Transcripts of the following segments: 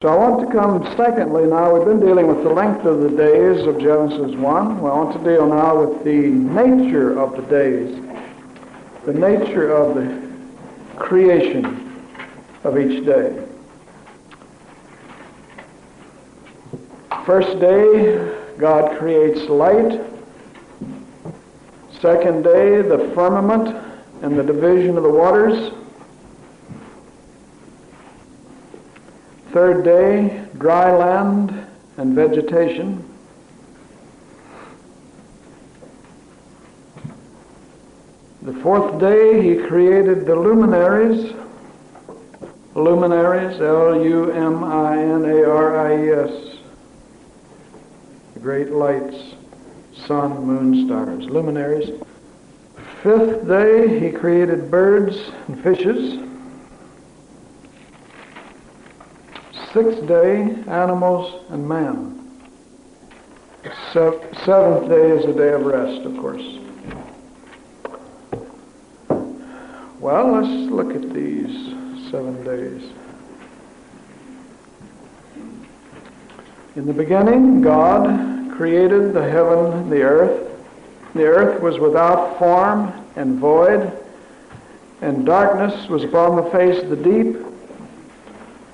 So I want to come secondly now. We've been dealing with the length of the days of Genesis 1. Well, I want to deal now with the nature of the days, the nature of the creation of each day. First day, God creates light. Second day, the firmament and the division of the waters. Third day, dry land and vegetation. The fourth day, he created the luminaries. Luminaries, L-U-M-I-N-A-R-I-E-S. The great lights, sun, moon, stars. Luminaries. Fifth day, he created birds and fishes. Sixth day, animals and man. Seventh day is a day of rest, of course. Well, let's look at these 7 days. In the beginning, God created the heaven and the earth. The earth was without form and void, and darkness was upon the face of the deep.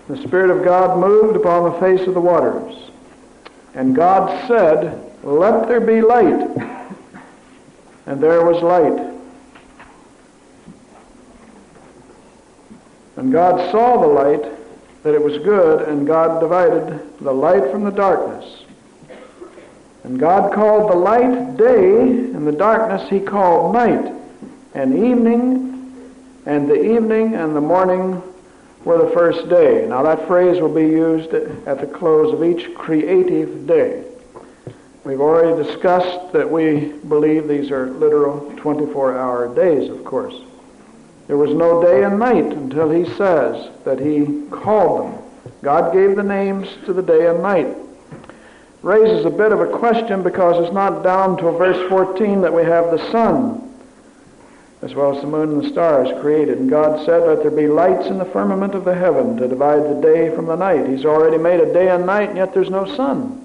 The Spirit of God moved upon the face of the waters. And God said, "Let there be light." And there was light. And God saw the light, that it was good, and God divided the light from the darkness. And God called the light day, and the darkness he called night. And the evening and the morning were the first day. Now that phrase will be used at the close of each creative day. We've already discussed that we believe these are literal 24-hour days, of course. There was no day and night until he says that he called them. God gave the names to the day and night. Raises a bit of a question because it's not down till verse 14 that we have the sun as well as the moon and the stars created. And God said, "Let there be lights in the firmament of the heaven to divide the day from the night." He's already made a day and night, and yet there's no sun.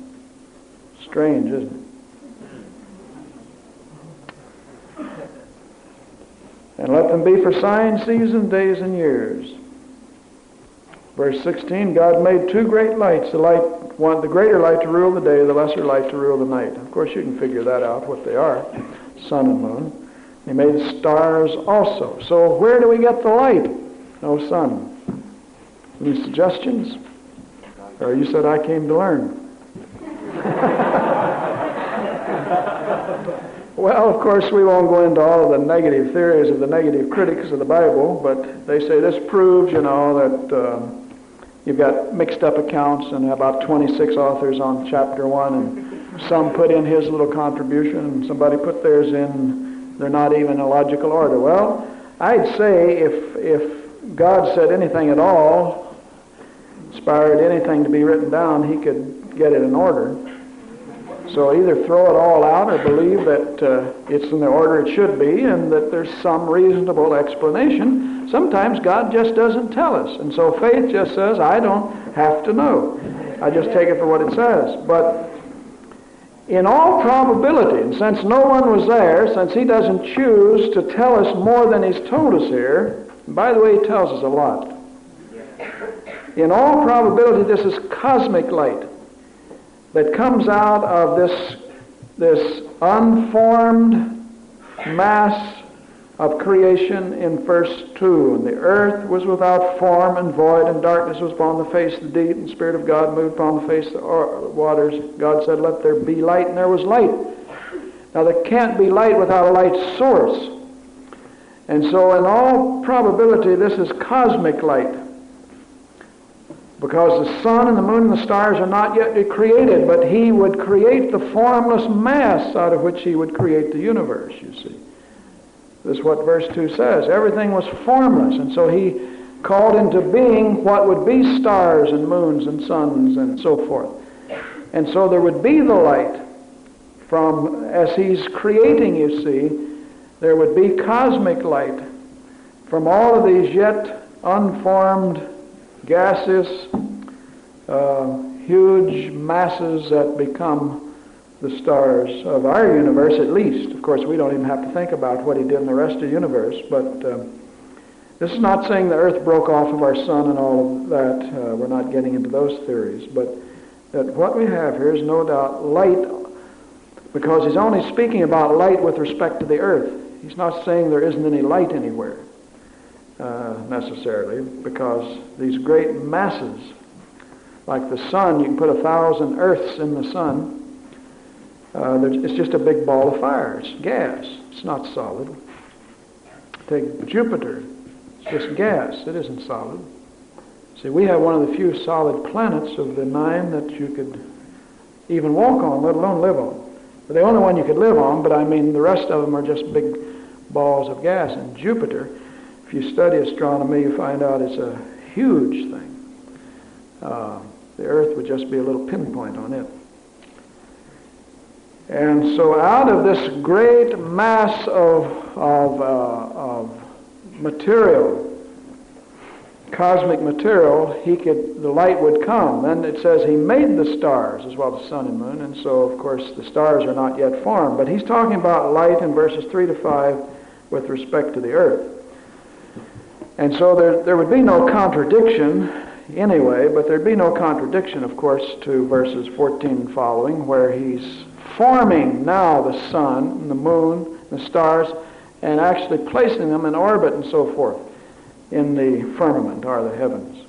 Strange, isn't it? "And let them be for signs, seasons, days, and years." Verse 16, God made two great lights, the greater light to rule the day, the lesser light to rule the night. Of course, you can figure that out, what they are, sun and moon. He made stars also. So where do we get the light? No sun. Any suggestions? Or you said I came to learn? Well, of course, we won't go into all of the negative theories of the negative critics of the Bible, but they say this proves, that you've got mixed up accounts and about 26 authors on chapter 1, and some put in his little contribution, and somebody put theirs in. They're not even in logical order. Well, I'd say if God said anything at all, inspired anything to be written down, he could get it in order. So either throw it all out or believe that it's in the order it should be and that there's some reasonable explanation. Sometimes God just doesn't tell us. And so faith just says, I don't have to know. I just take it for what it says. But in all probability, and since no one was there, since he doesn't choose to tell us more than he's told us here, and by the way, he tells us a lot. In all probability, this is cosmic light that comes out of this unformed mass of creation in verse 2. And the earth was without form and void, and darkness was upon the face of the deep, and the Spirit of God moved upon the face of the waters. God said, "Let there be light," and there was light. Now there can't be light without a light source. And so in all probability this is cosmic light, because the sun and the moon and the stars are not yet created, but he would create the formless mass out of which he would create the universe, you see. This is what verse 2 says. Everything was formless, and so he called into being what would be stars and moons and suns and so forth. And so there would be the light from, as he's creating, you see, there would be cosmic light from all of these yet unformed gaseous huge masses that become the stars of our universe at least. Of course, we don't even have to think about what he did in the rest of the universe, but this is not saying the earth broke off of our sun and all of that. We're not getting into those theories, but that what we have here is no doubt light, because he's only speaking about light with respect to the earth. He's not saying there isn't any light anywhere necessarily, because these great masses, like the sun, you can put 1,000 earths in the sun. It's just a big ball of fire. It's gas. It's not solid. Take Jupiter. It's just gas. It isn't solid. See, we have one of the few solid planets of the 9 that you could even walk on, let alone live on. But the only one you could live on, but I mean the rest of them are just big balls of gas. And Jupiter, if you study astronomy, you find out it's a huge thing. The earth would just be a little pinpoint on it. And so out of this great mass of material, cosmic material, the light would come. Then it says he made the stars as well as sun and moon, and so of course the stars are not yet formed. But he's talking about light in verses 3 to 5 with respect to the earth. And so there would be no contradiction anyway, but there'd be no contradiction, of course, to verses 14 and following, where he's forming now the sun and the moon, the stars, and actually placing them in orbit and so forth in the firmament, or the heavens.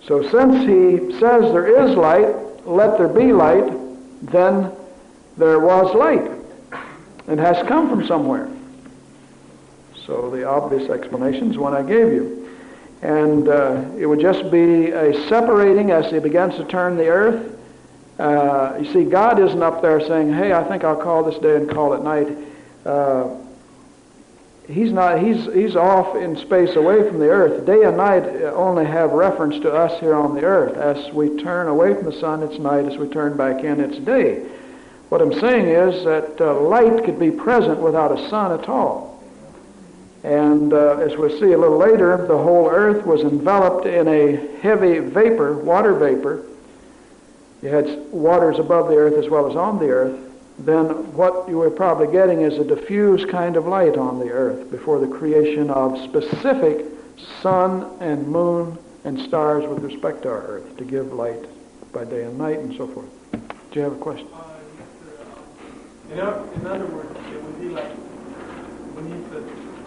So since he says there is light, let there be light, then there was light. It has come from somewhere. So the obvious explanation is one I gave you. And it would just be a separating as he begins to turn the earth. You see, God isn't up there saying, hey, I think I'll call this day and call it night. He's not. He's off in space away from the earth. Day and night only have reference to us here on the earth. As we turn away from the sun, it's night. As we turn back in, it's day. What I'm saying is that light could be present without a sun at all. And as we'll see a little later, the whole earth was enveloped in a heavy vapor, water vapor. You had waters above the earth as well as on the earth. Then what you were probably getting is a diffuse kind of light on the earth before the creation of specific sun and moon and stars with respect to our earth to give light by day and night and so forth. Do you have a question? In other words, it would be like when he said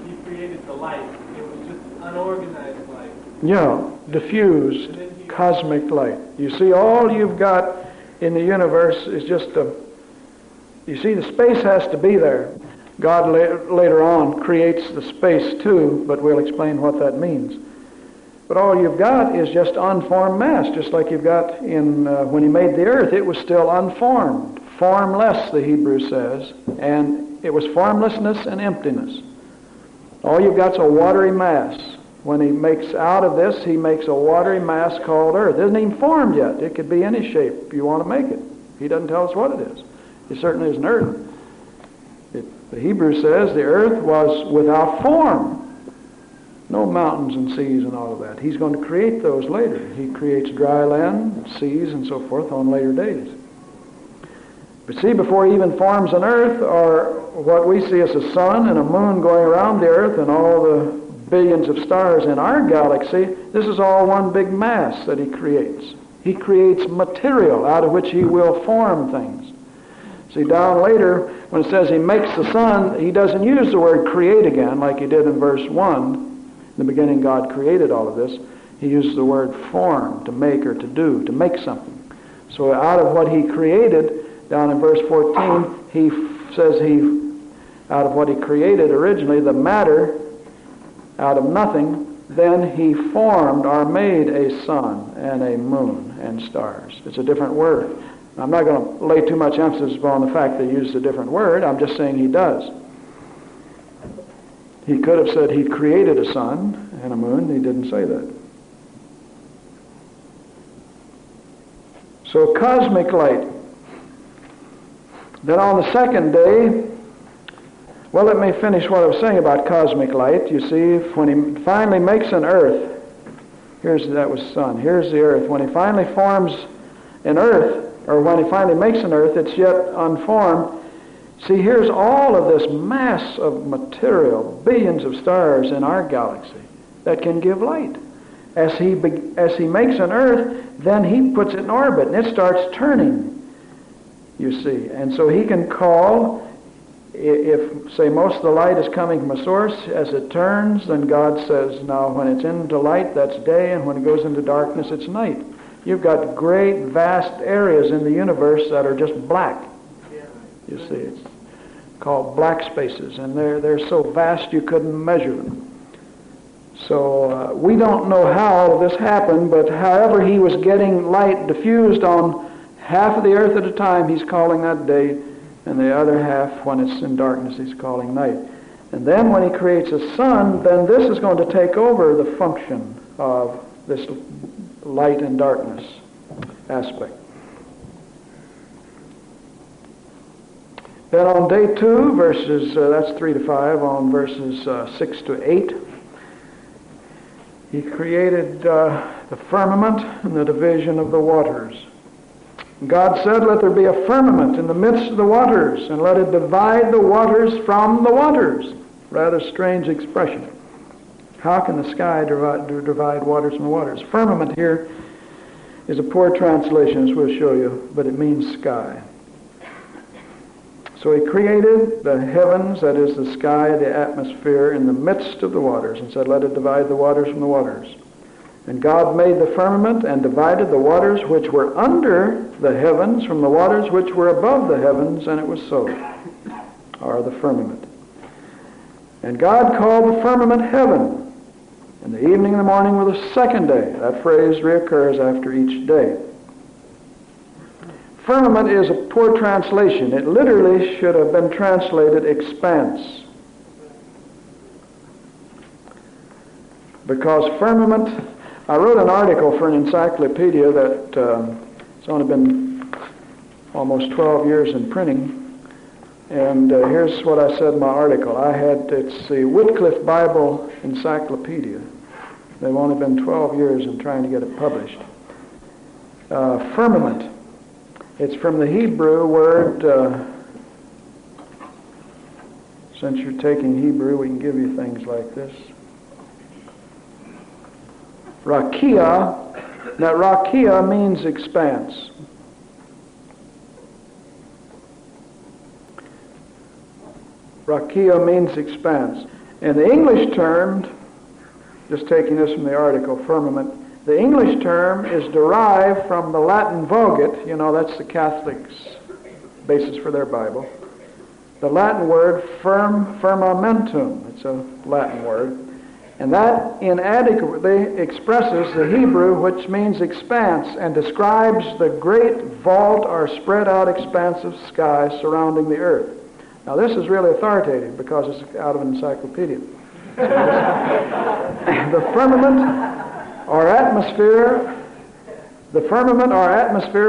he created the light, it was just unorganized light. Yeah, diffused cosmic light. You see, all you've got in the universe is just you see, the space has to be there. God later on creates the space too, but we'll explain what that means. But all you've got is just unformed mass, just like you've got in when he made the earth. It was still unformed, formless, the Hebrew says, and it was formlessness and emptiness. All you've got is a watery mass. When he makes out of this, he makes a watery mass called earth. It isn't even formed yet. It could be any shape you want to make it. He doesn't tell us what it is. It certainly isn't earth. The Hebrew says the earth was without form. No mountains and seas and all of that. He's going to create those later. He creates dry land, seas, and so forth on later days. But see, before he even forms an earth, or what we see as a sun and a moon going around the earth and all the billions of stars in our galaxy, this is all one big mass that he creates. He creates material out of which he will form things. See, down later, when it says he makes the sun, he doesn't use the word create again like he did in verse 1. In the beginning, God created all of this. He uses the word form, to make or to do, to make something. So out of what he created, down in verse 14, he says out of what he created originally, the matter, out of nothing, then he formed or made a sun and a moon and stars. It's a different word. I'm not going to lay too much emphasis upon the fact that he used a different word. I'm just saying he does. He could have said he created a sun and a moon. He didn't say that. So cosmic light. Then on the second day, well, let me finish what I was saying about cosmic light. You see, when he finally makes an earth, That was sun. Here's the earth. When he finally forms an earth, or when he finally makes an earth, it's yet unformed. See, here's all of this mass of material, billions of stars in our galaxy that can give light. As he makes an earth, then he puts it in orbit, and it starts turning, you see. And so he can call, if, say, most of the light is coming from a source, as it turns, then God says, now when it's into light, that's day, and when it goes into darkness, it's night. You've got great, vast areas in the universe that are just black. You see, it's called black spaces, and they're so vast you couldn't measure them. So we don't know how all of this happened, but however he was getting light diffused on half of the earth at a time, he's calling that day, and the other half, when it's in darkness, he's calling night. And then when he creates a sun, then this is going to take over the function of this light and darkness aspect. Then on day 2, verses, that's 3 to 5, on verses 6 to 8, he created the firmament and the division of the waters. God said, let there be a firmament in the midst of the waters, and let it divide the waters from the waters. Rather strange expression. How can the sky divide waters from the waters? Firmament here is a poor translation, as we'll show you, but it means sky. So he created the heavens, that is the sky, the atmosphere, in the midst of the waters, and said, let it divide the waters from the waters. And God made the firmament and divided the waters which were under the heavens from the waters which were above the heavens, and it was so, or the firmament. And God called the firmament heaven, and the evening and the morning were the second day. That phrase reoccurs after each day. Firmament is a poor translation. It literally should have been translated expanse. Because firmament, I wrote an article for an encyclopedia that it's only been almost 12 years in printing. And here's what I said in my article. It's the Wycliffe Bible Encyclopedia. They've only been 12 years in trying to get it published. Firmament. It's from the Hebrew word, since you're taking Hebrew, we can give you things like this. Rakia. Now, rakia means expanse. Rakia means expanse. And the English term, just taking this from the article, firmament, the English term is derived from the Latin Vulgate. You know, that's the Catholics' basis for their Bible. The Latin word firmamentum. It's a Latin word. And that inadequately expresses the Hebrew, which means expanse, and describes the great vault or spread out expanse of sky surrounding the earth. Now, this is really authoritative because it's out of an encyclopedia. The firmament or atmosphere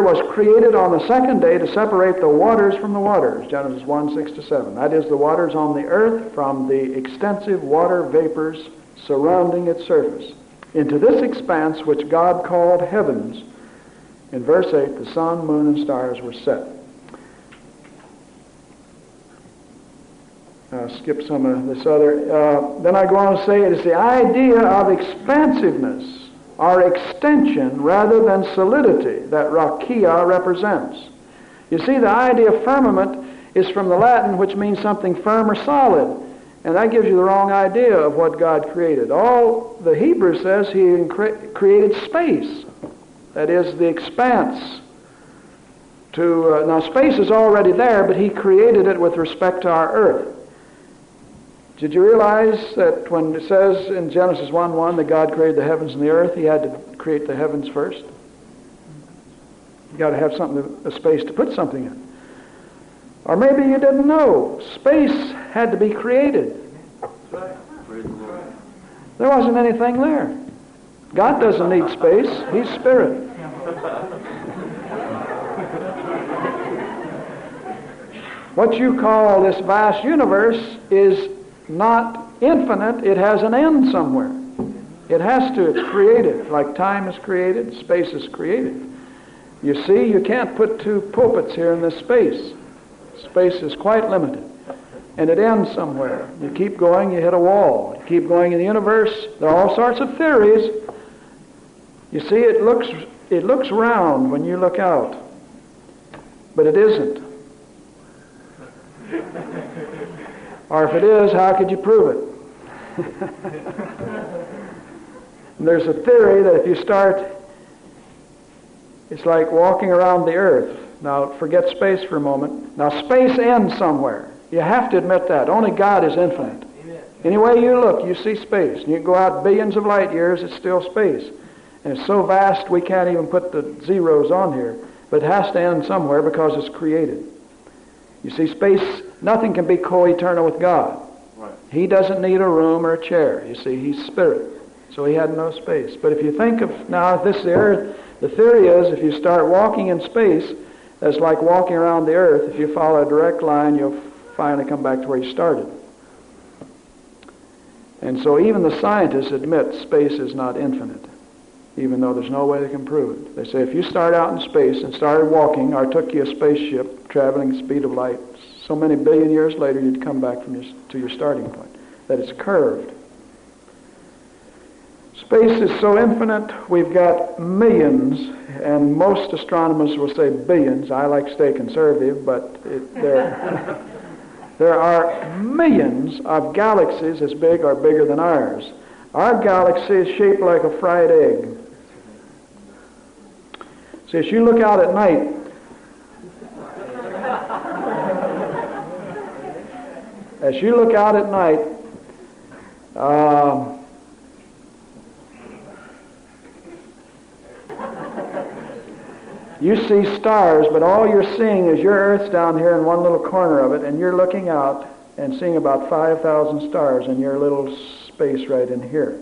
was created on the second day to separate the waters from the waters, Genesis 1, 6 to 7. That is, the waters on the earth from the extensive water vapors surrounding its surface, into this expanse which God called heavens. In verse 8, the sun, moon, and stars were set. Skip some of this other. Then I go on to say it is the idea of expansiveness or extension rather than solidity that rakia represents. You see, the idea of firmament is from the Latin, which means something firm or solid. And that gives you the wrong idea of what God created. All the Hebrew says he created space. That is, the expanse. Now, space is already there, but he created it with respect to our earth. Did you realize that when it says in Genesis 1:1 that God created the heavens and the earth, he had to create the heavens first? You've got to have a space to put something in. Or maybe you didn't know. Space had to be created. There wasn't anything there. God doesn't need space. He's spirit. What you call this vast universe is not infinite. It has an end somewhere. It has to. It's creative. Like time is created, space is creative. You see, you can't put two pulpits here in this space. Space is quite limited. And it ends somewhere. You keep going, you hit a wall. You keep going in the universe. There are all sorts of theories. You see, it looks round when you look out. But it isn't. Or if it is, how could you prove it? And there's a theory that if you start, it's like walking around the earth. Now, forget space for a moment. Now, space ends somewhere. You have to admit that. Only God is infinite. Any way you look, you see space. And you go out billions of light years, it's still space. And it's so vast we can't even put the zeros on here. But it has to end somewhere because it's created. You see, space, nothing can be co-eternal with God. Right. He doesn't need a room or a chair. You see, he's spirit. So he had no space. But if you think of, now if this is the earth, the theory is if you start walking in space, that's like walking around the earth. If you follow a direct line, you'll finally come back to where you started. And so even the scientists admit space is not infinite, even though there's no way they can prove it. They say if you start out in space and started walking, or took you a spaceship traveling the speed of light, so many billion years later you'd come back to your starting point, that it's curved. Space is so infinite, we've got millions, and most astronomers will say billions. I like to stay conservative, but there are millions of galaxies as big or bigger than ours. Our galaxy is shaped like a fried egg. See, as you look out at night, you see stars, but all you're seeing is your Earth's down here in one little corner of it, and you're looking out and seeing about 5,000 stars in your little space right in here.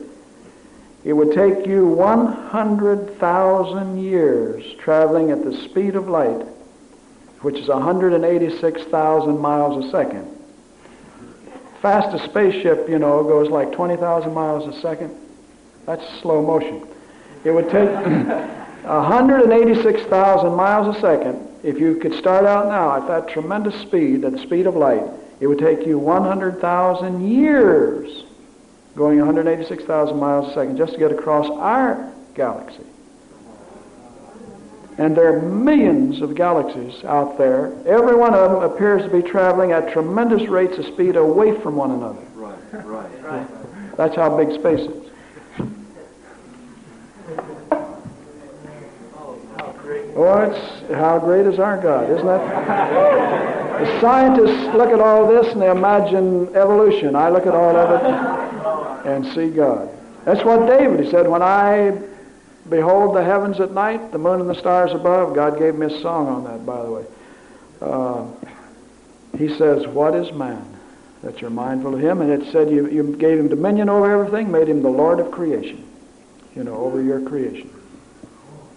It would take you 100,000 years traveling at the speed of light, which is 186,000 miles a second. Fastest spaceship, goes like 20,000 miles a second. That's slow motion. It would take 186,000 miles a second. If you could start out now at that tremendous speed, at the speed of light, it would take you 100,000 years going 186,000 miles a second just to get across our galaxy. And there are millions of galaxies out there. Every one of them appears to be traveling at tremendous rates of speed away from one another. Right. That's how big space is. Oh, it's how great is our God, isn't that? The scientists look at all this and they imagine evolution. I look at all of it and see God. That's what David, he said, when I behold the heavens at night, the moon and the stars above. God gave me a song on that, by the way. He says, what is man that you're mindful of him? And it said you gave him dominion over everything, made him the Lord of creation, over your creation.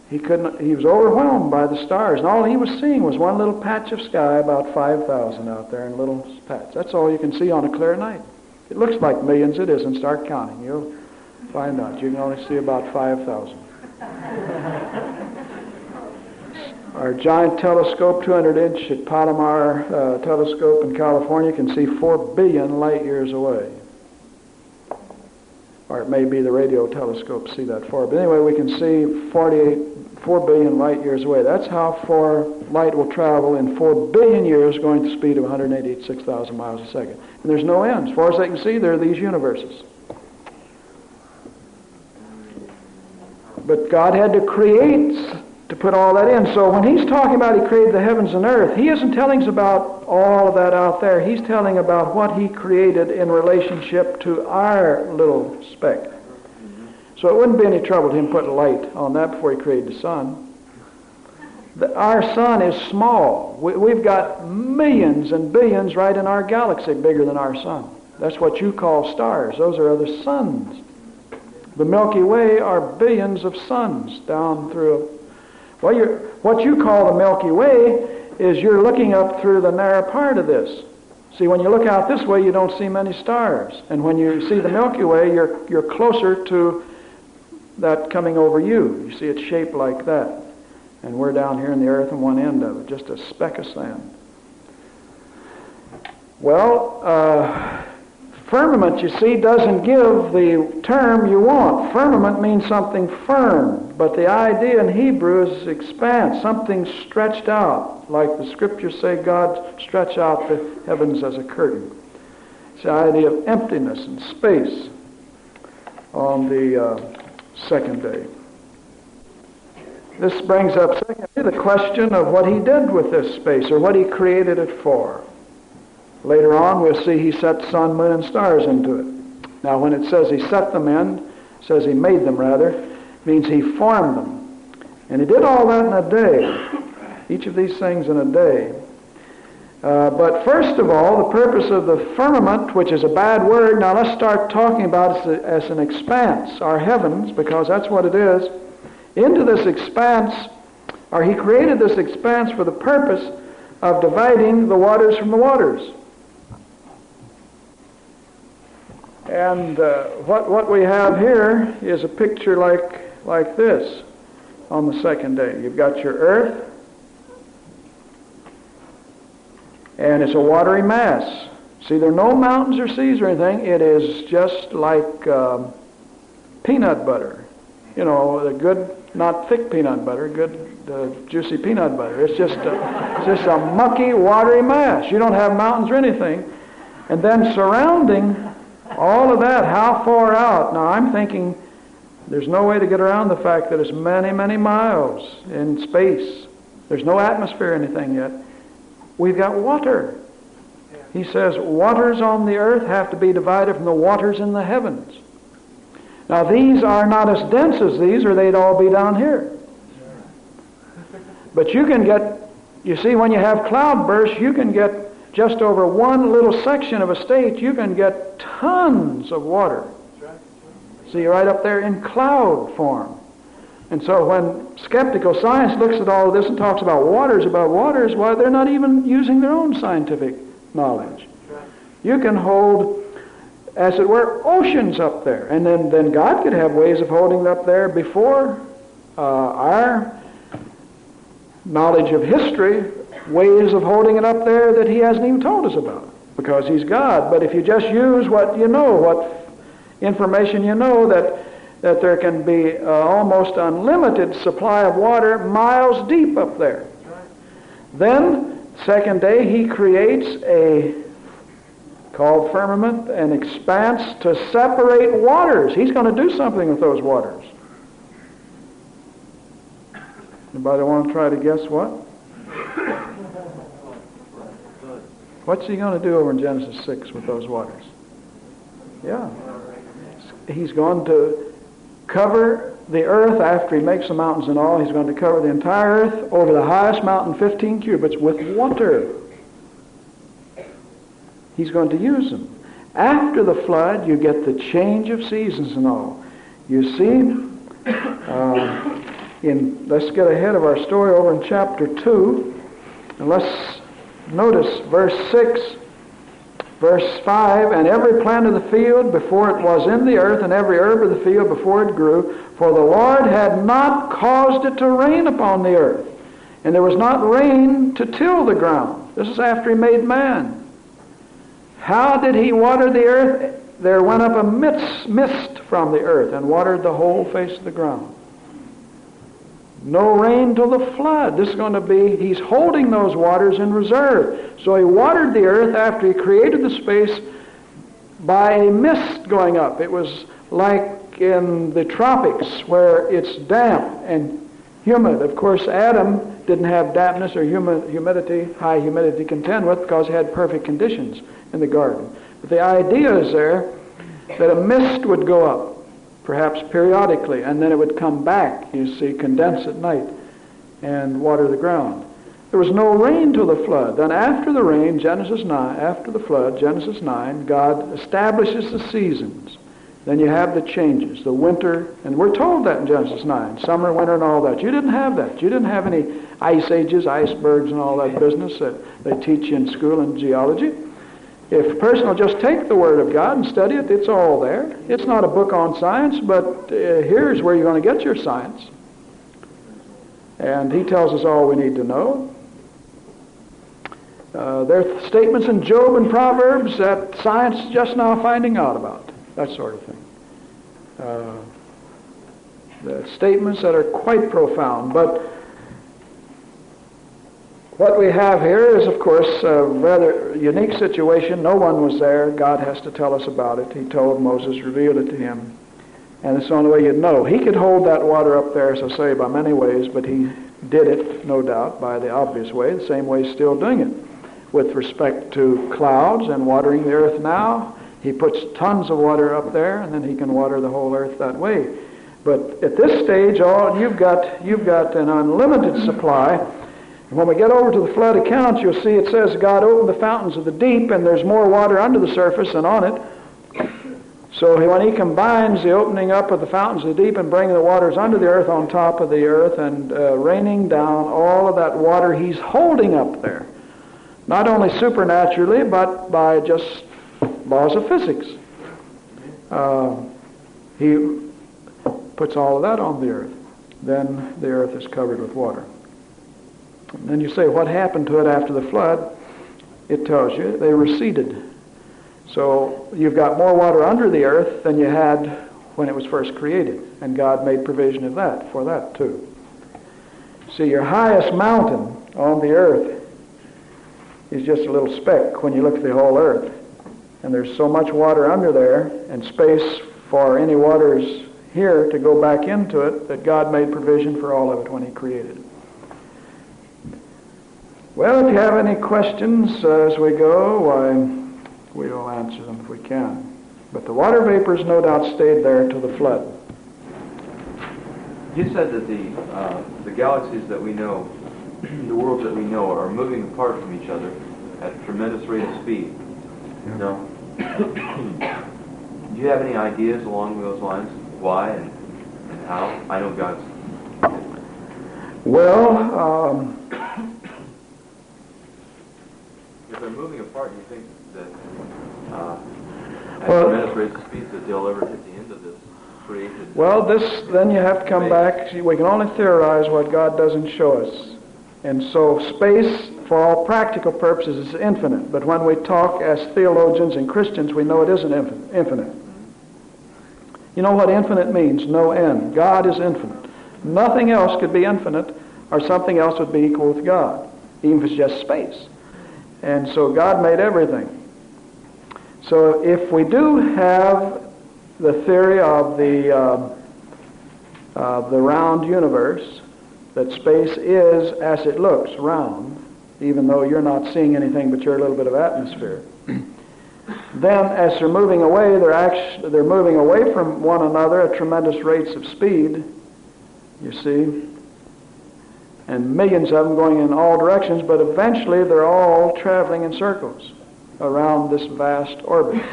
He was overwhelmed by the stars, and all he was seeing was one little patch of sky, about 5,000 out there in a little patch. That's all you can see on a clear night. It looks like millions, it isn't. Start counting. You'll find out. You can only see about 5,000. Our giant telescope, 200-inch at Palomar telescope in California, can see 4 billion light years away. Or it may be the radio telescope see that far. But anyway, we can see 4 billion light years away. That's how far light will travel in 4 billion years going at the speed of 186,000 miles a second. And there's no end. As far as they can see, there are these universes. But God had to create to put all that in. So when he's talking about he created the heavens and earth, he isn't telling us about all of that out there. He's telling about what he created in relationship to our little speck. So it wouldn't be any trouble to him putting light on that before he created the sun. Our sun is small. We've got millions and billions right in our galaxy bigger than our sun. That's what you call stars. Those are other suns. The Milky Way are billions of suns down through. What you call the Milky Way is you're looking up through the narrow part of this. See, when you look out this way, you don't see many stars. And when you see the Milky Way, you're closer to that coming over you. You see it's shaped like that. And we're down here in the earth on one end of it, just a speck of sand. Well, firmament, you see, doesn't give the term you want. Firmament means something firm, but the idea in Hebrew is expanse, something stretched out, like the scriptures say God stretched out the heavens as a curtain. It's the idea of emptiness and space on the second day. This brings up, secondly, the question of what he did with this space, or what he created it for. Later on, we'll see he set sun, moon, and stars into it. Now, when it says he set them in, says he made them, rather, means he formed them. And he did all that in a day. Each of these things in a day. But first of all, the purpose of the firmament, which is a bad word, now let's start talking about it as an expanse, our heavens, because that's what it is. Into this expanse, or he created this expanse for the purpose of dividing the waters from the waters. And what we have here is a picture like this on the second day. You've got your earth, and it's a watery mass. See, there are no mountains or seas or anything. It is just like peanut butter. You know, the good, not thick peanut butter, good juicy peanut butter. It's just a mucky, watery mass. You don't have mountains or anything. And then surrounding all of that, how far out? Now, I'm thinking there's no way to get around the fact that it's many, many miles in space. There's no atmosphere or anything yet. We've got water. He says waters on the earth have to be divided from the waters in the heavens. Now, these are not as dense as these, or they'd all be down here. But you can get, you see, when you have cloudbursts, you can get just over one little section of a state, you can get tons of water. See, right up there in cloud form. And so when skeptical science looks at all of this and talks about waters, why, they're not even using their own scientific knowledge. You can hold, as it were, oceans up there. And then God could have ways of holding it up there before our knowledge of history, ways of holding it up there that he hasn't even told us about, because he's God. But if you just use what you know, what information you know, that there can be almost unlimited supply of water miles deep up there. Then, second day, he creates a, called firmament, an expanse to separate waters. He's going to do something with those waters. Anybody want to try to guess what? What's he going to do over in Genesis 6 with those waters? Yeah. He's going to cover the earth after he makes the mountains and all. He's going to cover the entire earth over the highest mountain, 15 cubits, with water. He's going to use them. After the flood, you get the change of seasons and all. You see, let's get ahead of our story over in chapter 2, and let's notice verse 6, verse 5, and every plant of the field before it was in the earth, and every herb of the field before it grew, for the Lord had not caused it to rain upon the earth, and there was not rain to till the ground. This is after he made man. How did he water the earth? There went up a mist from the earth and watered the whole face of the ground. No rain till the flood. This is going to be, he's holding those waters in reserve. So he watered the earth after he created the space by a mist going up. It was like in the tropics where it's damp and humid. Of course, Adam didn't have dampness or humidity, high humidity to contend with, because he had perfect conditions in the garden. But the idea is there that a mist would go up, perhaps periodically, and then it would come back, you see, condense at night and water the ground. There was no rain till the flood. Then after the rain, Genesis 9, after the flood, Genesis 9, God establishes the seasons. Then you have the changes, the winter, and we're told that in Genesis 9, summer, winter, and all that. You didn't have that. You didn't have any ice ages, icebergs, and all that business that they teach you in school in geology. If a person will just take the Word of God and study it, it's all there. It's not a book on science, but here's where you're going to get your science. And he tells us all we need to know. There are statements in Job and Proverbs that science is just now finding out about, that sort of thing. The statements that are quite profound. But what we have here is, of course, a rather unique situation. No one was there. God has to tell us about it. He told Moses, revealed it to him. And it's the only way you'd know. He could hold that water up there, as I say, by many ways, but he did it, no doubt, by the obvious way. The same way he's still doing it. With respect to clouds and watering the earth now, he puts tons of water up there, and then he can water the whole earth that way. But at this stage, you've got an unlimited supply. And when we get over to the flood account, you'll see it says God opened the fountains of the deep, and there's more water under the surface than on it. So when he combines the opening up of the fountains of the deep and bringing the waters under the earth on top of the earth and raining down all of that water he's holding up there, not only supernaturally, but by just laws of physics. He puts all of that on the earth. Then the earth is covered with water. And then you say, what happened to it after the flood? It tells you they receded. So you've got more water under the earth than you had when it was first created. And God made provision of that, for that too. See, your highest mountain on the earth is just a little speck when you look at the whole earth. And there's so much water under there and space for any waters here to go back into it that God made provision for all of it when he created it. Well, if you have any questions as we go, why, we'll answer them if we can. But the water vapors no doubt stayed there till the flood. You said that the galaxies that we know, the worlds that we know, are moving apart from each other at a tremendous rate of speed. Yeah. No. Do you have any ideas along those lines? Why and how? I know God's... Well, if they're moving apart, you think that at well, tremendous rates of speed that they'll ever hit the end of this created... Well, then you have to come back. We can only theorize what God doesn't show us. And so space, for all practical purposes, is infinite. But when we talk as theologians and Christians, we know it isn't infinite. You know what infinite means? No end. God is infinite. Nothing else could be infinite, or something else would be equal with God, even if it's just space. And so God made everything. So if we do have the theory of the round universe, that space is as it looks, round, even though you're not seeing anything but your little bit of atmosphere, then as they're moving away, they're moving away from one another at tremendous rates of speed, you see, and millions of them going in all directions, but eventually they're all traveling in circles around this vast orbit.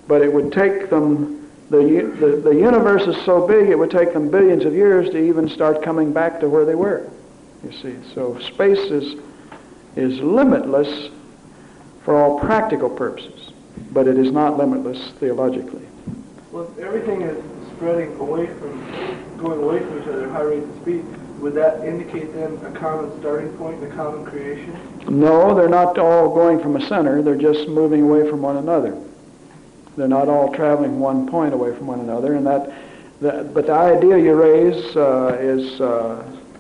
But it would take them, the universe is so big, it would take them billions of years to even start coming back to where they were, you see. So space is limitless for all practical purposes, but it is not limitless theologically. Well, if everything is spreading away going away from each other at high rates of speed, would that indicate then a common starting point, a common creation? No, they're not all going from a center. They're just moving away from one another. They're not all traveling one point away from one another. But the idea you raise is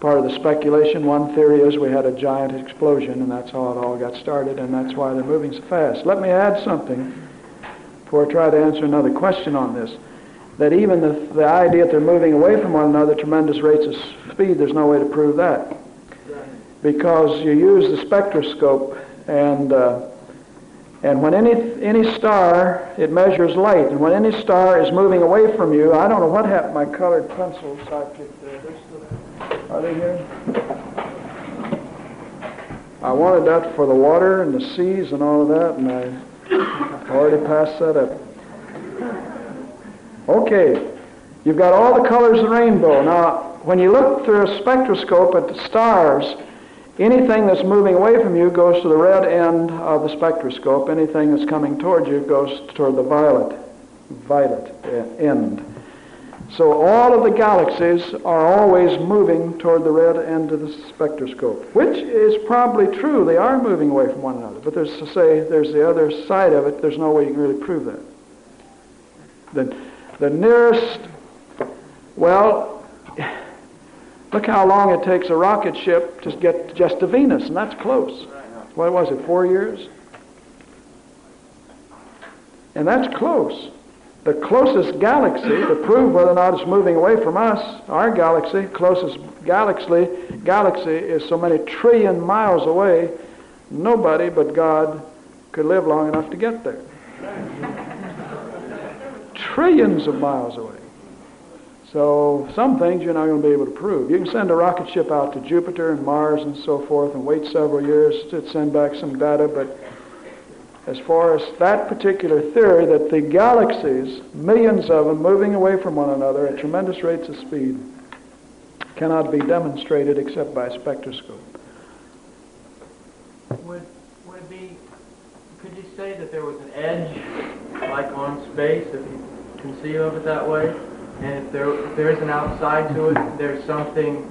part of the speculation. One theory is we had a giant explosion, and that's how it all got started, and that's why they're moving so fast. Let me add something before I try to answer another question on this. That even the idea that they're moving away from one another at tremendous rates of speed, there's no way to prove that. Because you use the spectroscope, and when any star, it measures light, and when any star is moving away from you, I don't know what happened to my colored pencils I picked there. Are they here? I wanted that for the water and the seas and all of that, and I already passed that up. Okay, you've got all the colors of the rainbow. Now, when you look through a spectroscope at the stars, Anything that's moving away from you goes to the red end of the spectroscope. Anything that's coming towards you goes toward the violet end. So all of the galaxies are always moving toward the red end of the spectroscope, which is probably true. They are moving away from one another. But there's the other side of it. There's no way you can really prove that. The nearest, well, look how long it takes a rocket ship to get just to Venus, and that's close. What was it, 4 years? And that's close. The closest galaxy, to prove whether or not it's moving away from us, our galaxy, closest galaxy is so many trillion miles away, nobody but God could live long enough to get there. Trillions of miles away. So some things you're not going to be able to prove. You can send a rocket ship out to Jupiter and Mars and so forth and wait several years to send back some data, but as far as that particular theory that the galaxies, millions of them moving away from one another at tremendous rates of speed, cannot be demonstrated except by a spectroscope. Would it be, could you say that there was an edge, like on space, if you conceive of it that way? And if there is an outside to it, there's something,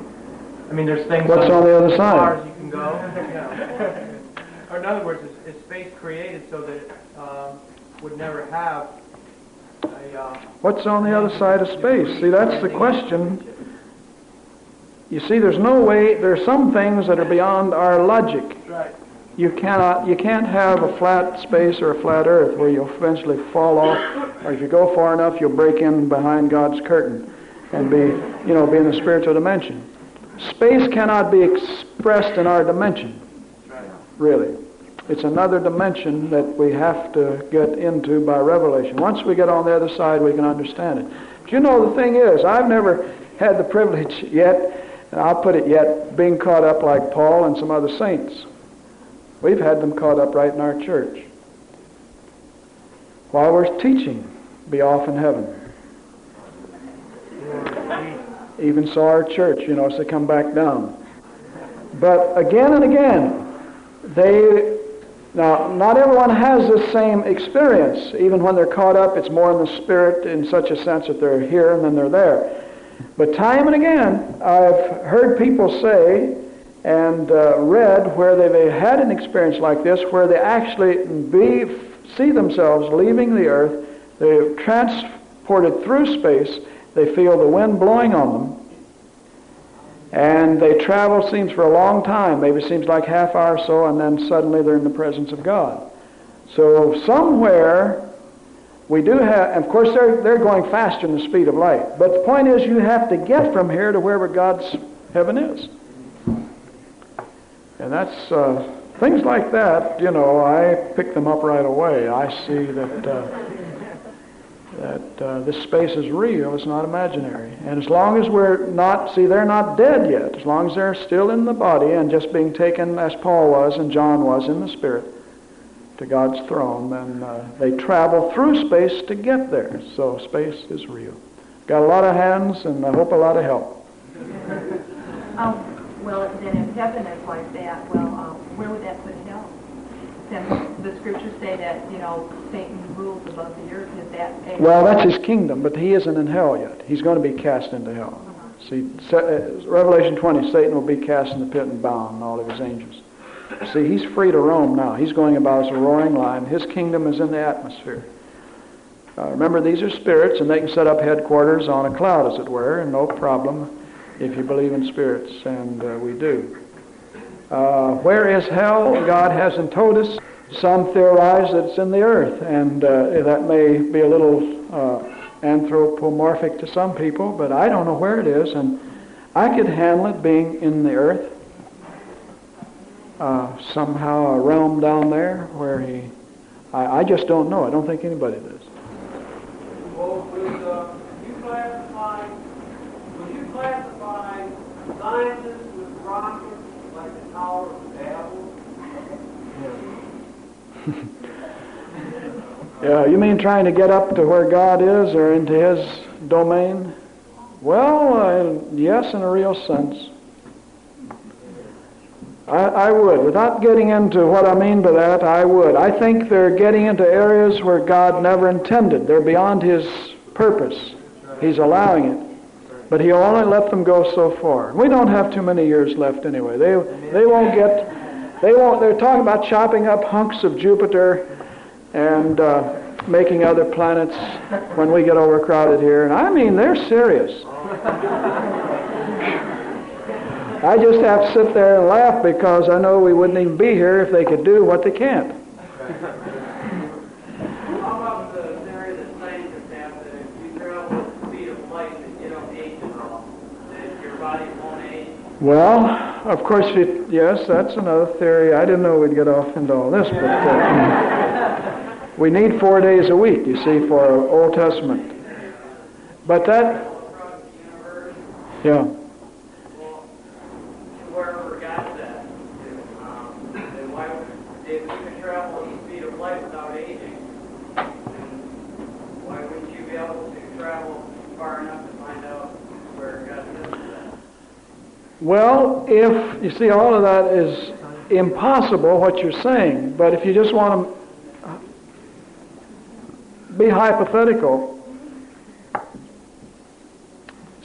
I mean, there's things What's on the other as side? far as you can go? Yeah. Or in other words, is space created so that it would never have a... What's on the other side of space? See, that's the question. You see, there's no way, there are some things that are beyond our logic. Right. You can't have a flat space or a flat earth where you'll eventually fall off, or if you go far enough, you'll break in behind God's curtain and be in the spiritual dimension. Space cannot be expressed in our dimension, really. It's another dimension that we have to get into by revelation. Once we get on the other side, we can understand it. But you know, the thing is, I've never had the privilege yet, and I'll put it yet, being caught up like Paul and some other saints. We've had them caught up right in our church. While we're teaching, be off in heaven. Even so our church, as they come back down. But again and again, now, not everyone has the same experience. Even when they're caught up, it's more in the spirit in such a sense that they're here and then they're there. But time and again, I've heard people say and read where they've had an experience like this, where they actually see themselves leaving the earth, they're transported through space, they feel the wind blowing on them, and they travel, seems for a long time, maybe it seems like half hour or so, and then suddenly they're in the presence of God. So somewhere we do have, of course they're going faster than the speed of light, but the point is you have to get from here to wherever God's heaven is. And that's, things like that, I pick them up right away. I see that this space is real, it's not imaginary. And as long as they're not dead yet, as long as they're still in the body and just being taken, as Paul was and John was, in the Spirit, to God's throne, then they travel through space to get there. So space is real. Got a lot of hands and I hope a lot of help. Well, then if heaven is like that, where would that put hell? Since the scriptures say that, Satan rules above the earth, is that... Well, that's his kingdom, but he isn't in hell yet. He's going to be cast into hell. See, Revelation 20, Satan will be cast in the pit and bound, and all of his angels. See, he's free to roam now. He's going about as a roaring lion. His kingdom is in the atmosphere. Remember, these are spirits, and they can set up headquarters on a cloud, as it were, and no problem if you believe in spirits, and we do. Where is hell? God hasn't told us. Some theorize that it's in the earth, and that may be a little anthropomorphic to some people, but I don't know where it is, and I could handle it being in the earth. Somehow a realm down there where I just don't know. I don't think anybody does. Well, would you classify scientists with rockets like the Tower of Babel? Yeah, you mean trying to get up to where God is or into his domain? Well, yes, in a real sense. I would. Without getting into what I mean by that, I would. I think they're getting into areas where God never intended. They're beyond His purpose. He's allowing it. But He'll only let them go so far. We don't have too many years left anyway. They won't get, they're talking about chopping up hunks of Jupiter and making other planets when we get overcrowded here. And I mean, they're serious. I just have to sit there and laugh because I know we wouldn't even be here if they could do what they can't. How about the theory that scientists have that if you travel at the speed of light that you don't age at all, that your body won't age? Well, of course, yes, that's another theory. I didn't know we'd get off into all this, but we need 4 days a week, you see, for Old Testament. But that, yeah. Wherever got that, then why would, if you could travel at the speed of light without aging, then why wouldn't you be able to travel far enough to find out where God is that? Well, if, you see, all of that is impossible, what you're saying, but if you just want to be hypothetical,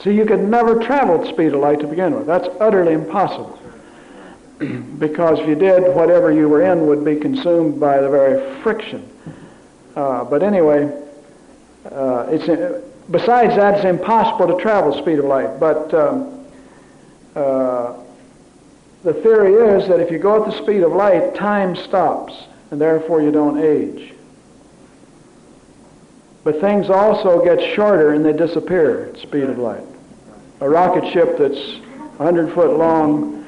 see, you could never travel at the speed of light to begin with. That's utterly impossible. Because if you did, whatever you were in would be consumed by the very friction. But anyway, besides that, it's impossible to travel the speed of light. But the theory is that if you go at the speed of light, time stops, and therefore you don't age. But things also get shorter and they disappear at the speed of light. A rocket ship that's 100 foot long,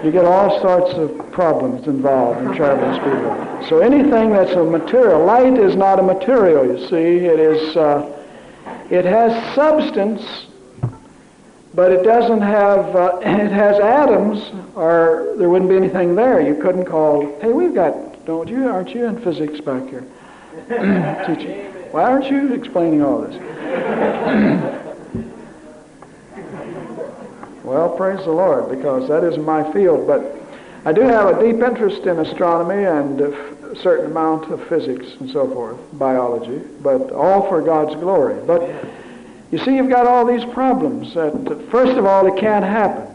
you get all sorts of problems involved in traveling speed of light. So anything that's a material, light is not a material, you see. It has substance, but it doesn't have, it has atoms, or there wouldn't be anything there. You couldn't call, hey, aren't you in physics back here? Teaching. Why aren't you explaining all this? Well, praise the Lord, because that isn't my field, but I do have a deep interest in astronomy and a certain amount of physics and so forth, biology, but all for God's glory. But you see, you've got all these problems that, first of all, it can't happen.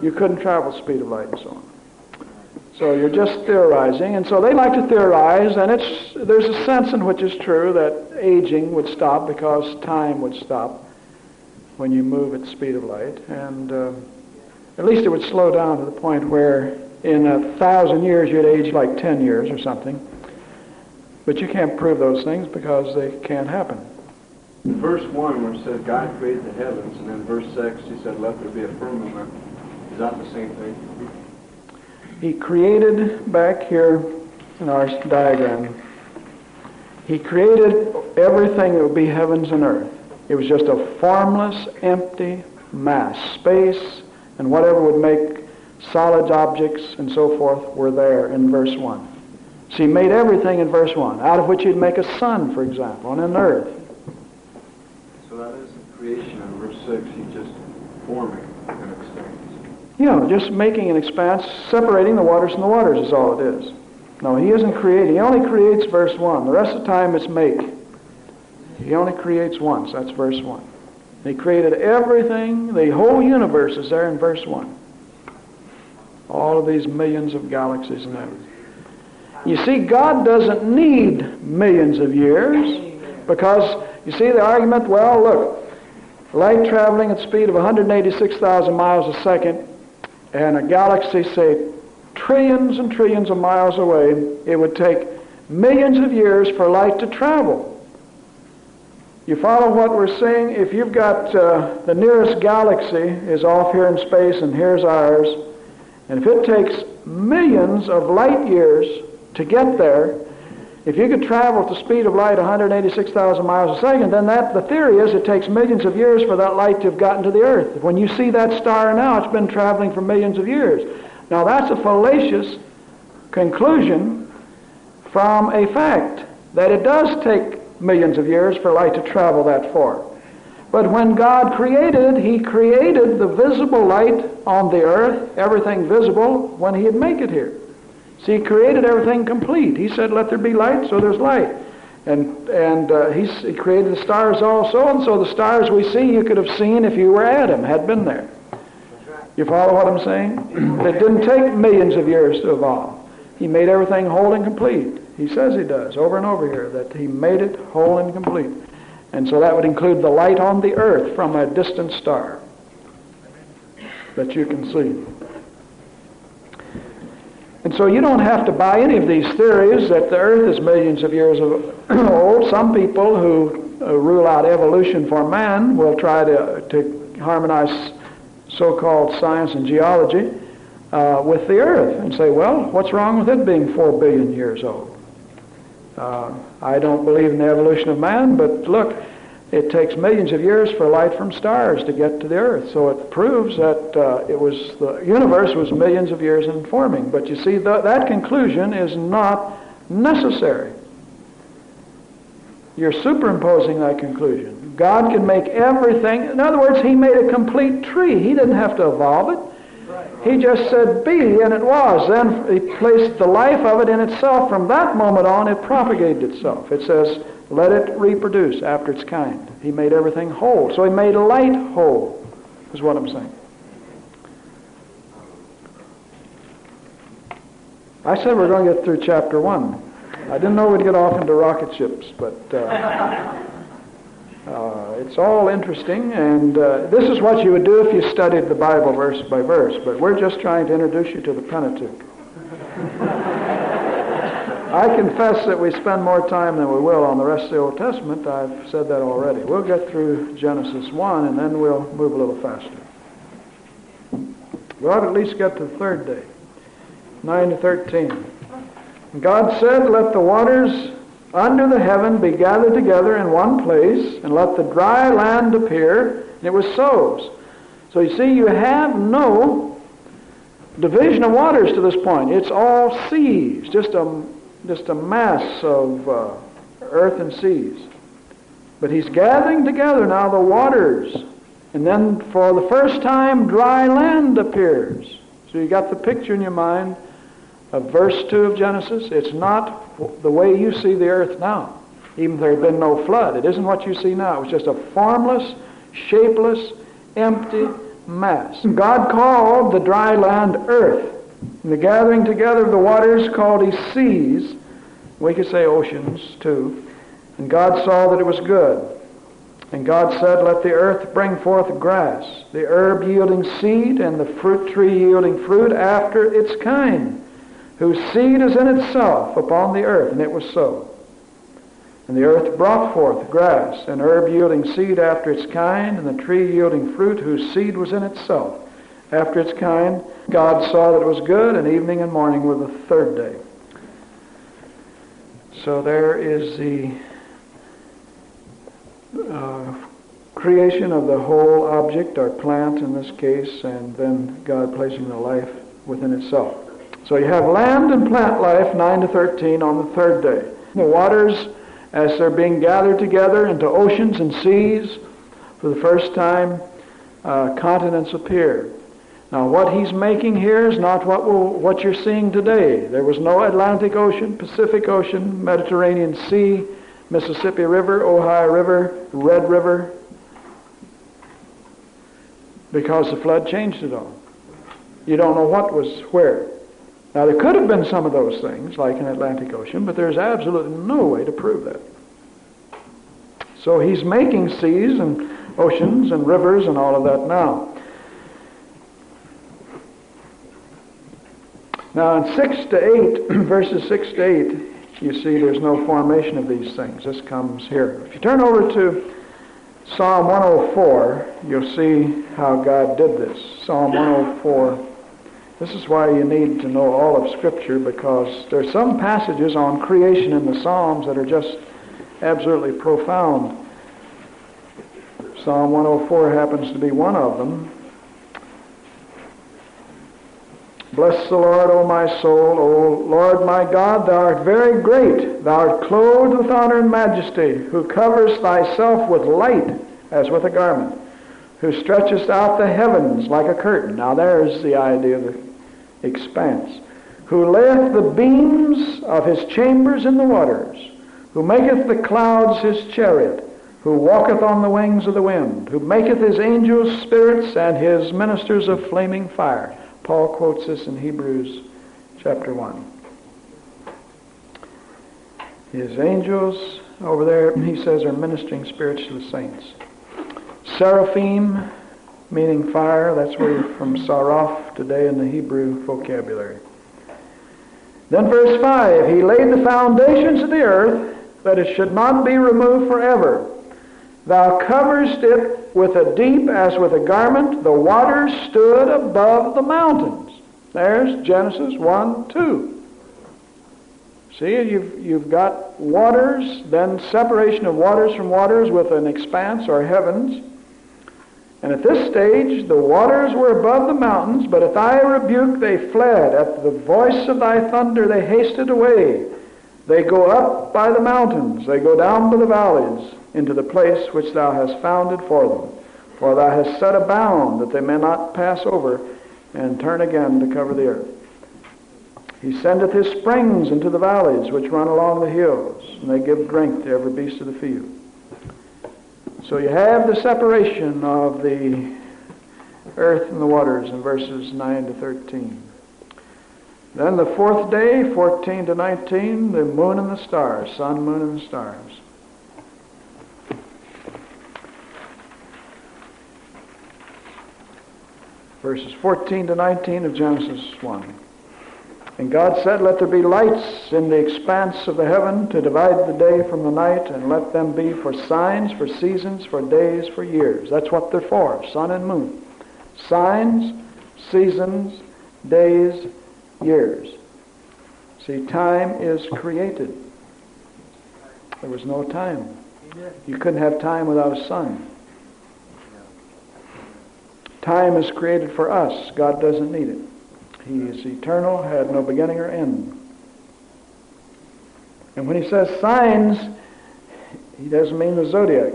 You couldn't travel the speed of light and so on. So you're just theorizing, and so they like to theorize, and there's a sense in which it's true that aging would stop because time would stop when you move at the speed of light, and at least it would slow down to the point where in 1,000 years you'd age like 10 years or something. But you can't prove those things because they can't happen. In verse 1 where it says God created the heavens, and then verse 6 He said let there be a firmament, is that the same thing? He created, back here in our diagram, He created everything that would be heavens and earth. It was just a formless, empty mass. Space and whatever would make solid objects and so forth were there in verse 1. So He made everything in verse 1, out of which He'd make a sun, for example, and an earth. So that is the creation. In verse 6, He's just forming an expanse. Just making an expanse, separating the waters from the waters is all it is. No, He isn't creating. He only creates verse 1. The rest of the time it's make. He only creates once. That's verse 1. He created everything. The whole universe is there in verse 1. All of these millions of galaxies and everything. You see, God doesn't need millions of years because, you see the argument, well, look, light traveling at the speed of 186,000 miles a second and a galaxy, say, trillions and trillions of miles away, it would take millions of years for light to travel. You follow what we're saying? If you've got the nearest galaxy is off here in space and here's ours, and if it takes millions of light years to get there, if you could travel at the speed of light 186,000 miles a second, then the theory is it takes millions of years for that light to have gotten to the earth. When you see that star now, it's been traveling for millions of years. Now that's a fallacious conclusion from a fact that it does take millions of years for light to travel that far. But when God created, He created the visible light on the earth, everything visible, when He'd make it here. See, He created everything complete. He said, let there be light, so there's light. And He created the stars also, and so the stars we see you could have seen if you were Adam, had been there. You follow what I'm saying? It didn't take millions of years to evolve. He made everything whole and complete. He says He does, over and over here, that He made it whole and complete. And so that would include the light on the earth from a distant star that you can see. And so you don't have to buy any of these theories that the earth is millions of years old. Some people who rule out evolution for man will try to harmonize so-called science and geology with the earth and say, well, what's wrong with it being 4 billion years old? I don't believe in the evolution of man, but look, it takes millions of years for light from stars to get to the earth. So it proves that the universe was millions of years in forming. But you see, that conclusion is not necessary. You're superimposing that conclusion. God can make everything. In other words, He made a complete tree. He didn't have to evolve it. He just said, be, and it was. Then He placed the life of it in itself. From that moment on, it propagated itself. It says, let it reproduce after its kind. He made everything whole. So He made light whole, is what I'm saying. I said we're going to get through chapter 1. I didn't know we'd get off into rocket ships, but it's all interesting, and this is what you would do if you studied the Bible verse by verse, but we're just trying to introduce you to the Pentateuch. I confess that we spend more time than we will on the rest of the Old Testament. I've said that already. We'll get through Genesis 1, and then we'll move a little faster. We'll have at least get to the third day, 9 to 13. And God said, let the waters under the heaven be gathered together in one place, and let the dry land appear. And it was so. So you see, you have no division of waters to this point. It's all seas, just a mass of earth and seas. But He's gathering together now the waters. And then for the first time, dry land appears. So you got the picture in your mind of verse 2 of Genesis. It's not the way you see the earth now, even if there had been no flood. It isn't what you see now. It was just a formless, shapeless, empty mass. God called the dry land earth. And the gathering together of the waters called He seas. We could say oceans too. And God saw that it was good. And God said, let the earth bring forth grass, the herb yielding seed, and the fruit tree yielding fruit after its kind, whose seed is in itself upon the earth. And it was so. And the earth brought forth grass, and herb yielding seed after its kind, and the tree yielding fruit, whose seed was in itself after its kind. God saw that it was good, and evening and morning were the third day. So there is the creation of the whole object, or plant in this case, and then God placing the life within itself. So you have land and plant life, 9 to 13, on the third day. The waters, as they're being gathered together into oceans and seas, for the first time, continents appear. Now, what He's making here is not what you're seeing today. There was no Atlantic Ocean, Pacific Ocean, Mediterranean Sea, Mississippi River, Ohio River, Red River, because the flood changed it all. You don't know what was where. Now, there could have been some of those things, like an Atlantic Ocean, but there's absolutely no way to prove that. So He's making seas and oceans and rivers and all of that now. Now, in 6 to 8, verses 6 to 8, you see there's no formation of these things. This comes here. If you turn over to Psalm 104, you'll see how God did this. Psalm 104. This is why you need to know all of Scripture, because there's some passages on creation in the Psalms that are just absolutely profound. Psalm 104 happens to be one of them. Bless the Lord, O my soul. O Lord my God, Thou art very great. Thou art clothed with honor and majesty, who coverest Thyself with light, as with a garment, who stretchest out the heavens like a curtain. Now there's the idea of the expanse. Who layeth the beams of his chambers in the waters, who maketh the clouds his chariot, who walketh on the wings of the wind, who maketh his angels spirits and his ministers of flaming fire. Paul quotes this in Hebrews chapter 1. His angels over there, he says, are ministering spirits to the saints. Seraphim, meaning fire, that's where you're from saraf today in the Hebrew vocabulary. Then verse 5, he laid the foundations of the earth, that it should not be removed forever. Thou coverest it with a deep as with a garment. The waters stood above the mountains. There's Genesis 1:2. See, you've got waters, then separation of waters from waters with an expanse or heavens. And at this stage, the waters were above the mountains, but at thy rebuke they fled. At the voice of thy thunder they hasted away. They go up by the mountains, they go down by the valleys, into the place which thou hast founded for them. For thou hast set a bound that they may not pass over and turn again to cover the earth. He sendeth his springs into the valleys which run along the hills, and they give drink to every beast of the field. So you have the separation of the earth and the waters in verses 9 to 13. Then the fourth day, 14 to 19, the moon and the stars, sun, moon, and the stars. Verses 14 to 19 of Genesis 1. And God said, let there be lights in the expanse of the heaven to divide the day from the night, and let them be for signs, for seasons, for days, for years. That's what they're for, sun and moon. Signs, seasons, days, years. See, time is created. There was no time. You couldn't have time without a sun. Time is created for us. God doesn't need it. He is eternal, had no beginning or end. And when he says signs, he doesn't mean the zodiac.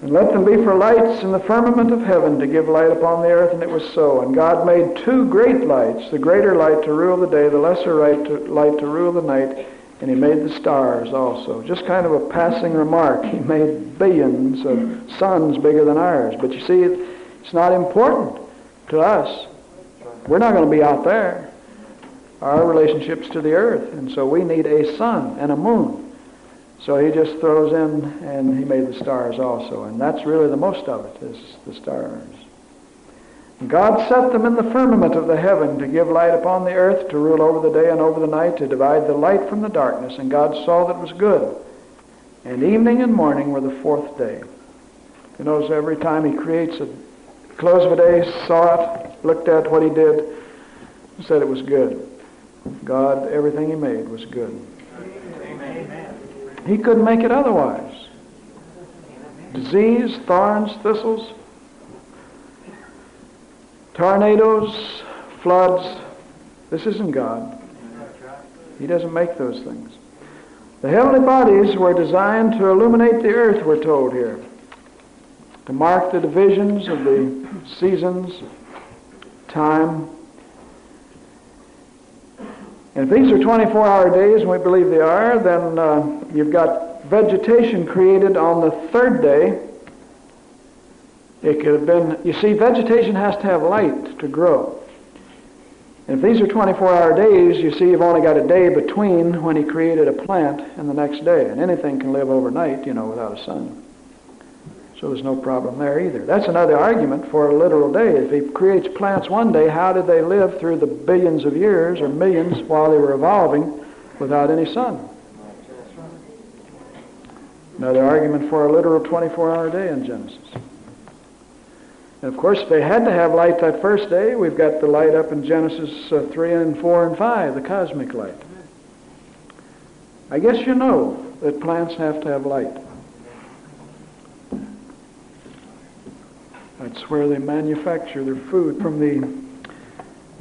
And let them be for lights in the firmament of heaven to give light upon the earth, and it was so. And God made two great lights, the greater light to rule the day, the lesser light to rule the night, and he made the stars also. Just kind of a passing remark. He made billions of suns bigger than ours. But you see, it's not important to us. We're not going to be out there. Our relationship's to the earth, and so we need a sun and a moon. So he just throws in, and he made the stars also. And that's really the most of it, is the stars. God set them in the firmament of the heaven to give light upon the earth, to rule over the day and over the night, to divide the light from the darkness. And God saw that it was good. And evening and morning were the fourth day. You notice every time he creates a close of a day, saw it, looked at what he did, and said it was good. God, everything he made was good. Amen. He couldn't make it otherwise. Disease, thorns, thistles, tornadoes, floods. This isn't God. He doesn't make those things. The heavenly bodies were designed to illuminate the earth, we're told here, to mark the divisions of the seasons, time. And if these are 24-hour days, and we believe they are, then you've got vegetation created on the third day. It could have been, you see, vegetation has to have light to grow. And if these are 24-hour days, you see, you've only got a day between when he created a plant and the next day. And anything can live overnight, without a sun. So there's no problem there either. That's another argument for a literal day. If he creates plants one day, how did they live through the billions of years or millions while they were evolving without any sun? Another argument for a literal 24-hour day in Genesis. And of course, if they had to have light that first day, we've got the light up in Genesis 3 and 4 and 5, the cosmic light. I guess you know that plants have to have light. That's where they manufacture their food, from the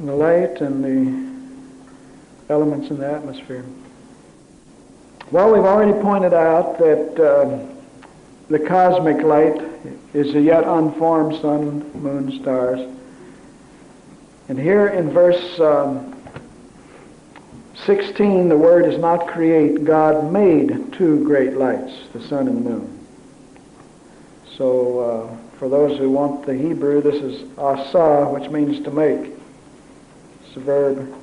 light and the elements in the atmosphere. Well, we've already pointed out that the cosmic light is a yet unformed sun, moon, stars. And here in verse 16, the word is not create. God made two great lights, the sun and the moon. So for those who want the Hebrew, this is asa, which means to make. It's a verb.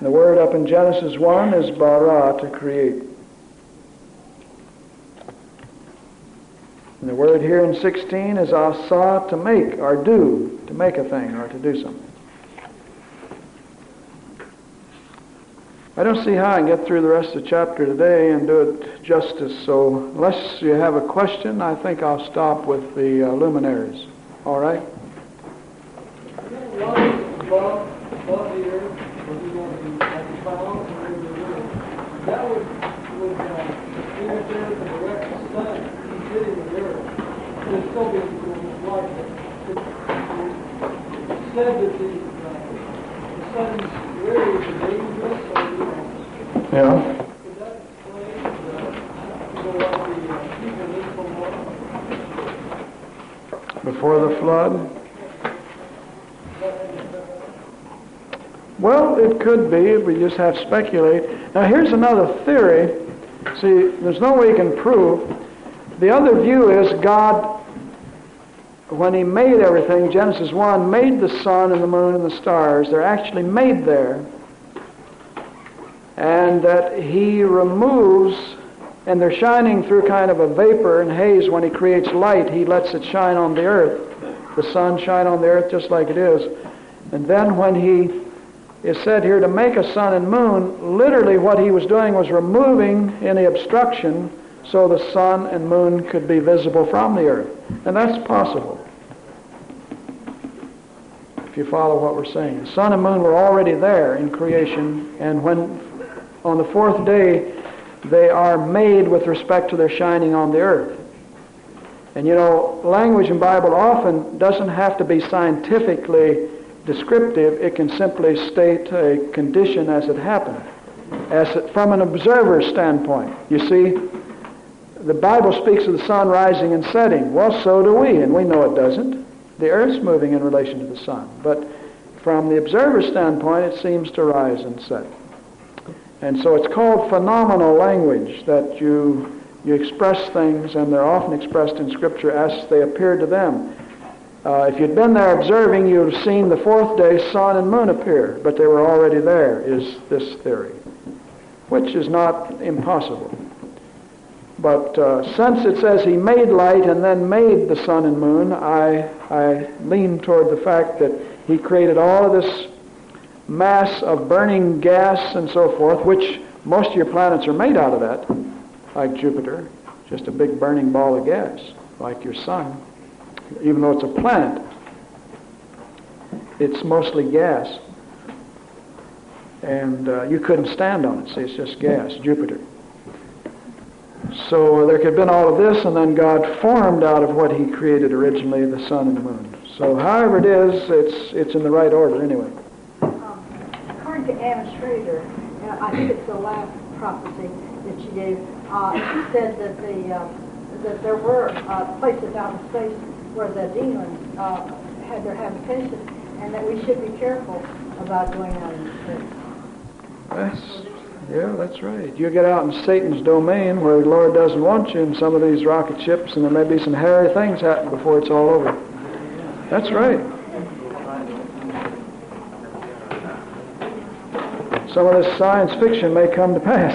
The word up in Genesis 1 is bara, to create. And the word here in 16 is asa, to make, or do, to make a thing, or to do something. I don't see how I can get through the rest of the chapter today and do it justice, so unless you have a question, I think I'll stop with the luminaries. All right? Above the earth, was he going to be at the clouds or in the river? That would interfere with the direct sun hitting the earth. There's still be light. It said that the sun's rays are dangerous, or Yeah. could that explain what the people live for more? Before the flood? Well, it could be. We just have to speculate. Now, here's another theory. See, there's no way you can prove. The other view is God, when he made everything, Genesis 1, made the sun and the moon and the stars. They're actually made there. And that he removes, and they're shining through kind of a vapor and haze. When he creates light, he lets it shine on the earth. The sun shine on the earth just like it is. And then when he is said here to make a sun and moon, literally what he was doing was removing any obstruction so the sun and moon could be visible from the earth. And that's possible, if you follow what we're saying. The sun and moon were already there in creation, and when on the fourth day they are made with respect to their shining on the earth. And you know, language in Bible often doesn't have to be scientifically descriptive. It can simply state a condition as it happened, from an observer's standpoint. You see, the Bible speaks of the sun rising and setting. Well, so do we, and we know it doesn't. The earth's moving in relation to the sun. But from the observer's standpoint, it seems to rise and set. And so it's called phenomenal language, that you express things, and they're often expressed in Scripture as they appear to them. If you'd been there observing, you'd have seen the fourth day sun and moon appear, but they were already there, is this theory, which is not impossible. But since it says he made light and then made the sun and moon, I lean toward the fact that he created all of this mass of burning gas and so forth, which most of your planets are made out of that, like Jupiter, just a big burning ball of gas, like your sun. Even though it's a planet, it's mostly gas. And you couldn't stand on it. See, it's just gas, Jupiter. So there could have been all of this, and then God formed out of what he created originally, the sun and the moon. So however it is, it's in the right order anyway. According to Anna Schrader, I think it's the last prophecy that she gave, she said that there were places out in space where the demons had their habitation, and that we should be careful about going out in space. That's right. You get out in Satan's domain where the Lord doesn't want you in some of these rocket ships, and there may be some hairy things happen before it's all over. That's right. Some of this science fiction may come to pass.